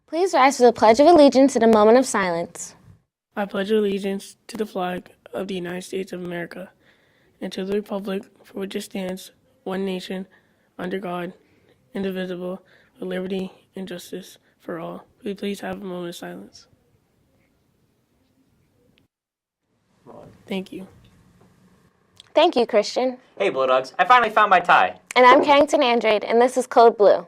Please rise for the Pledge of Allegiance in a moment of silence. I pledge allegiance to the flag of the United States of America and to the republic for which it stands, one nation, under God, indivisible, with liberty and justice for all. Will you please have a moment of silence? Thank you. Thank you, Christian. Hey, Blow Dogs, I finally found my tie. And I'm Carrington Andrade, and this is Code Blue.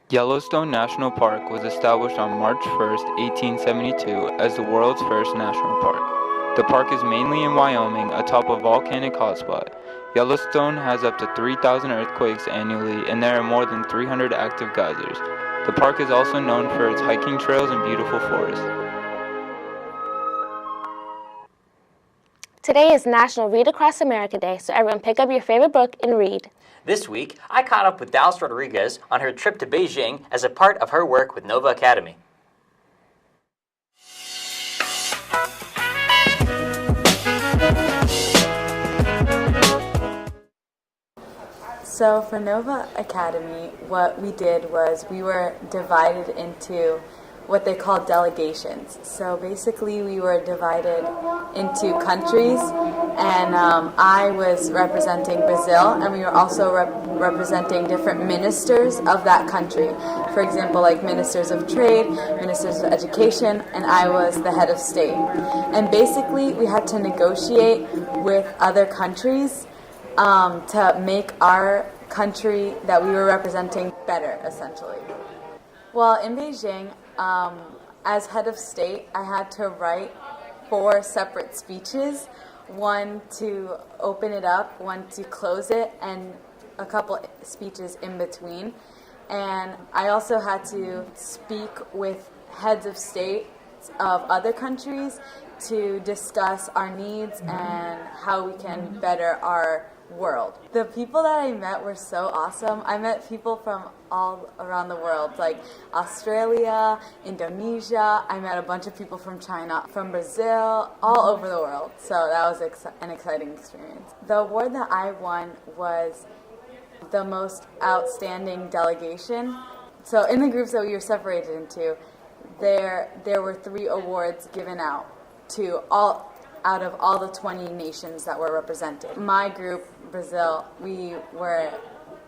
Yellowstone National Park was established on March 1st, 1872 as the world's first national park. The park is mainly in Wyoming, atop a volcanic hotspot. Yellowstone has up to 3,000 earthquakes annually, and there are more than 300 active geysers. The park is also known for its hiking trails and beautiful forests. Today is National Read Across America Day, so everyone pick up your favorite book and read. This week, I caught up with Dallas Rodriguez on her trip to Beijing as a part of her work with Nova Academy. So for Nova Academy, what we did was we were divided into what they call delegations. So basically we were divided into countries, and I was representing Brazil, and we were also representing different ministers of that country. For example, like ministers of trade, ministers of education, and I was the head of state. And basically we had to negotiate with other countries to make our country that we were representing better, essentially. Well, in Beijing, as head of state, I had to write 4 separate speeches, one to open it up, one to close it, and a couple speeches in between. And I also had to speak with heads of state of other countries to discuss our needs and how we can better our world. The people that I met were so awesome. I met people from all around the world, like Australia, Indonesia. I met a bunch of people from China, from Brazil, all over the world. So that was an exciting experience. The award that I won was the most outstanding delegation. So in the groups that we were separated into, there were 3 awards given out to all out of all the 20 nations that were represented. My group, Brazil, we were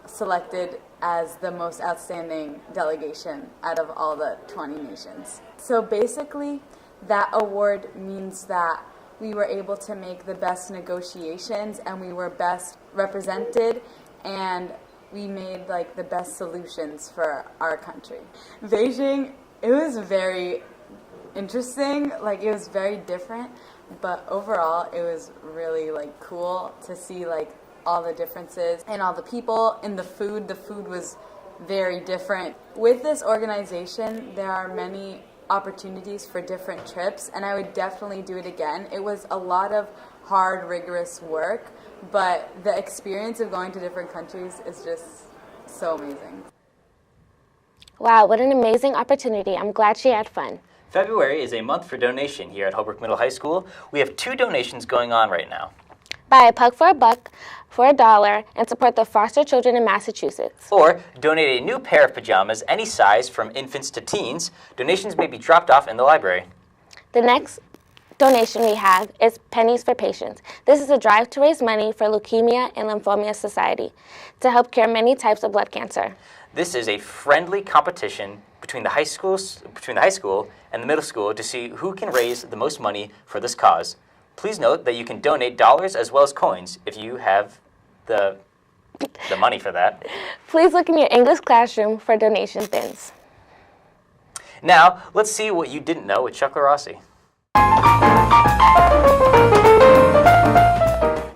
selected as the most outstanding delegation out of all the 20 nations. So basically, that award means that we were able to make the best negotiations, and we were best represented, and we made like the best solutions for our country. Beijing, it was very interesting, like it was very different, but overall it was really like cool to see like all the differences and all the people and the food. The food was very different. With this organization, there are many opportunities for different trips, and I would definitely do it again. It was a lot of hard, rigorous work, but the experience of going to different countries is just so amazing. Wow, what an amazing opportunity. I'm glad she had fun. February is a month for donation here at Holbrook Middle High School. We have 2 donations going on right now. Buy a puck for $1 for $1 and support the foster children in Massachusetts. Or donate a new pair of pajamas, any size, from infants to teens. Donations may be dropped off in the library. The next donation we have is Pennies for Patients. This is a drive to raise money for Leukemia and Lymphoma Society to help cure many types of blood cancer. This is a friendly competition between the high school and the middle school to see who can raise the most money for this cause. Please note that you can donate dollars as well as coins if you have the money for that. Please look in your English classroom for donation bins. Now, let's see what you didn't know with Chuck LaRossi.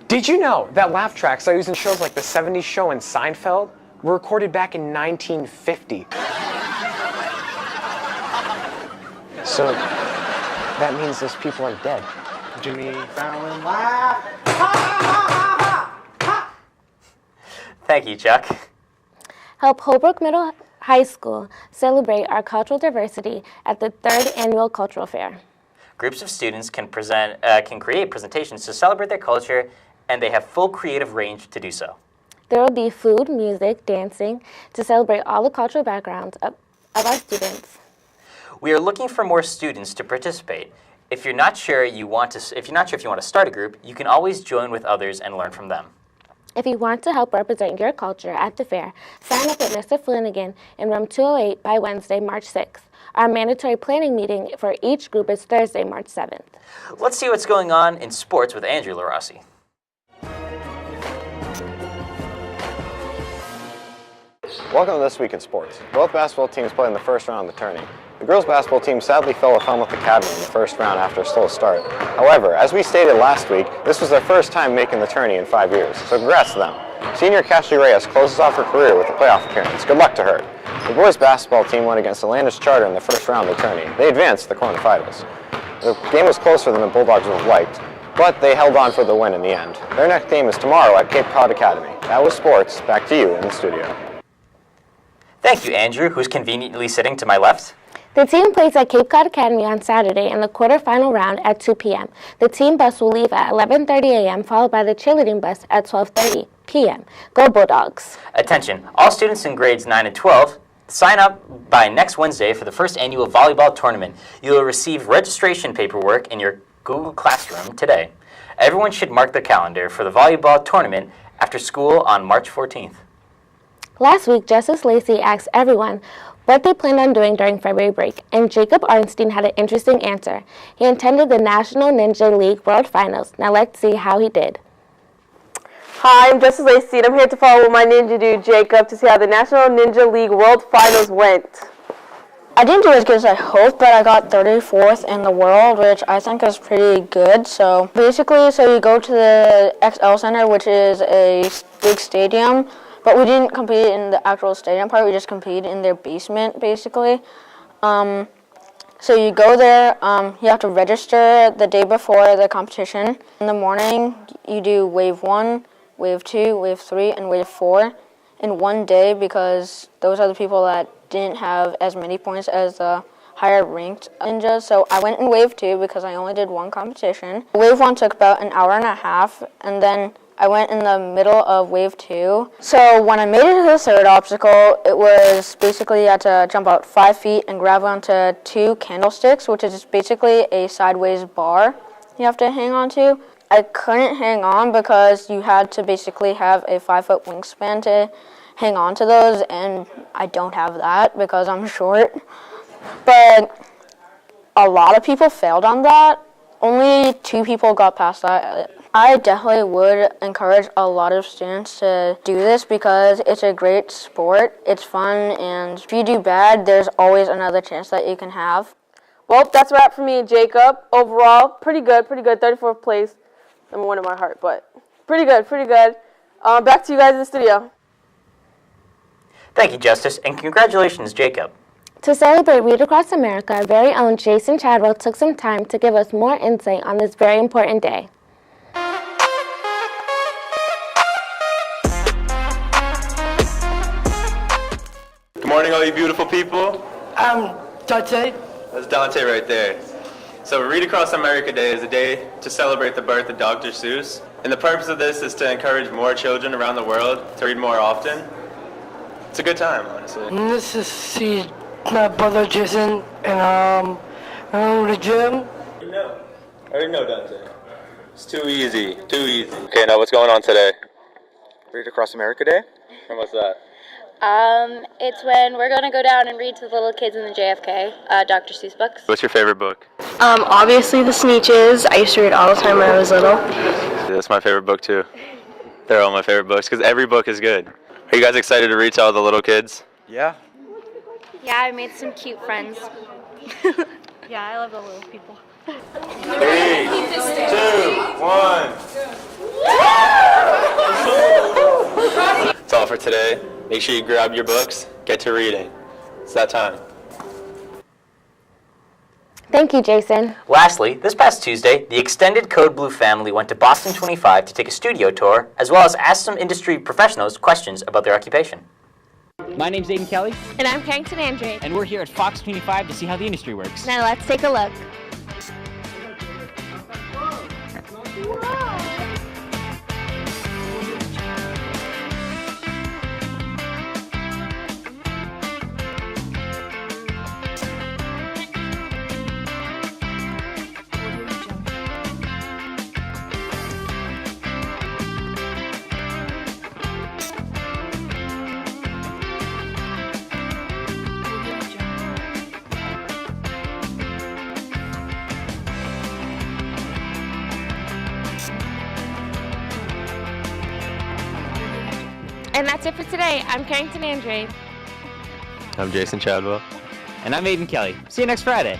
Did you know that laugh tracks I use in shows like The 70s Show and Seinfeld were recorded back in 1950? So that means those people are dead. Jimmy Fallon laugh. Thank you, Chuck. Help Holbrook Middle High School celebrate our cultural diversity at the 3rd Annual Cultural Fair. Groups of students can create presentations to celebrate their culture, and they have full creative range to do so. There will be food, music, dancing to celebrate all the cultural backgrounds of our students. We are looking for more students to participate. If you're not sure if you want to start a group, you can always join with others and learn from them. If you want to help represent your culture at the fair, sign up at Mr. Flanagan in room 208 by Wednesday, March 6th. Our mandatory planning meeting for each group is Thursday, March 7th. Let's see what's going on in sports with Andrew LaRossi. Welcome to This Week in Sports. Both basketball teams played in the first round of the tourney. The girls' basketball team sadly fell with Falmouth Academy in the first round after a slow start. However, as we stated last week, this was their first time making the tourney in 5 years, so congrats to them. Senior Cashley Reyes closes off her career with a playoff appearance. Good luck to her. The boys' basketball team went against the Landis Charter in the first round of the tourney. They advanced to the quarterfinals. The game was closer than the Bulldogs would have liked, but they held on for the win in the end. Their next game is tomorrow at Cape Cod Academy. That was sports. Back to you in the studio. Thank you, Andrew, who's conveniently sitting to my left. The team plays at Cape Cod Academy on Saturday in the quarterfinal round at 2 p.m. The team bus will leave at 11:30 a.m., followed by the cheerleading bus at 12:30 p.m. Go Bulldogs! Attention, all students in grades 9 and 12, sign up by next Wednesday for the first annual volleyball tournament. You will receive registration paperwork in your Google Classroom today. Everyone should mark their calendar for the volleyball tournament after school on March 14th. Last week, Justice Lacey asked everyone what they planned on doing during February break, and Jacob Arnstein had an interesting answer. He attended the National Ninja League World Finals. Now let's see how he did. Hi, I'm Justice Lacey, and I'm here to follow my ninja dude, Jacob, to see how the National Ninja League World Finals went. I didn't do as good as I hoped, but I got 34th in the world, which I think is pretty good. So basically, you go to the XL Center, which is a big stadium, but we didn't compete in the actual stadium part. We just competed in their basement, basically. So you go there, you have to register the day before the competition. In the morning, you do wave 1, wave 2, wave 3, and wave 4 in one day, because those are the people that didn't have as many points as the higher ranked ninjas. So I went in wave 2 because I only did one competition. Wave 1 took about an hour and a half, and then I went in the middle of wave 2. So when I made it to the third obstacle, it was basically you had to jump out 5 feet and grab onto 2 candlesticks, which is basically a sideways bar you have to hang on to. I couldn't hang on because you had to basically have a 5-foot wingspan to hang on to those, and I don't have that because I'm short. But a lot of people failed on that. Only 2 people got past that. I definitely would encourage a lot of students to do this because it's a great sport, it's fun, and if you do bad, there's always another chance that you can have. Well, that's a wrap for me and Jacob. Overall, pretty good, 34th place. Number 1 in my heart, but pretty good. Back to you guys in the studio. Thank you, Justice, and congratulations, Jacob. To celebrate Read Across America, our very own Jason Chadwell took some time to give us more insight on this very important day. Good morning, all you beautiful people. I'm Dante. That's Dante right there. So Read Across America Day is a day to celebrate the birth of Dr. Seuss. And the purpose of this is to encourage more children around the world to read more often. It's a good time, honestly. This is see my brother Jason, and I'm the gym. I already know, Dante. It's too easy. Okay, now what's going on today? Read Across America Day? And what's that? It's when we're going to go down and read to the little kids in the JFK, Dr. Seuss books. What's your favorite book? Obviously the Sneetches. I used to read all the time when I was little. That's my favorite book too. They're all my favorite books because every book is good. Are you guys excited to read to all the little kids? Yeah. Yeah, I made some cute friends. Yeah, I love the little people. 3, 2, 1. That's all for today. Make sure you grab your books, get to reading. It's that time. Thank you, Jason. Lastly, this past Tuesday, the extended Code Blue family went to Boston 25 to take a studio tour, as well as ask some industry professionals questions about their occupation. My name's Aiden Kelly. And I'm Carrington Andre. And we're here at Fox 25 to see how the industry works. Now let's take a look. that's it for today. I'm Carrington Andrade. I'm Jason Chadwell. And I'm Aiden Kelly. See you next Friday.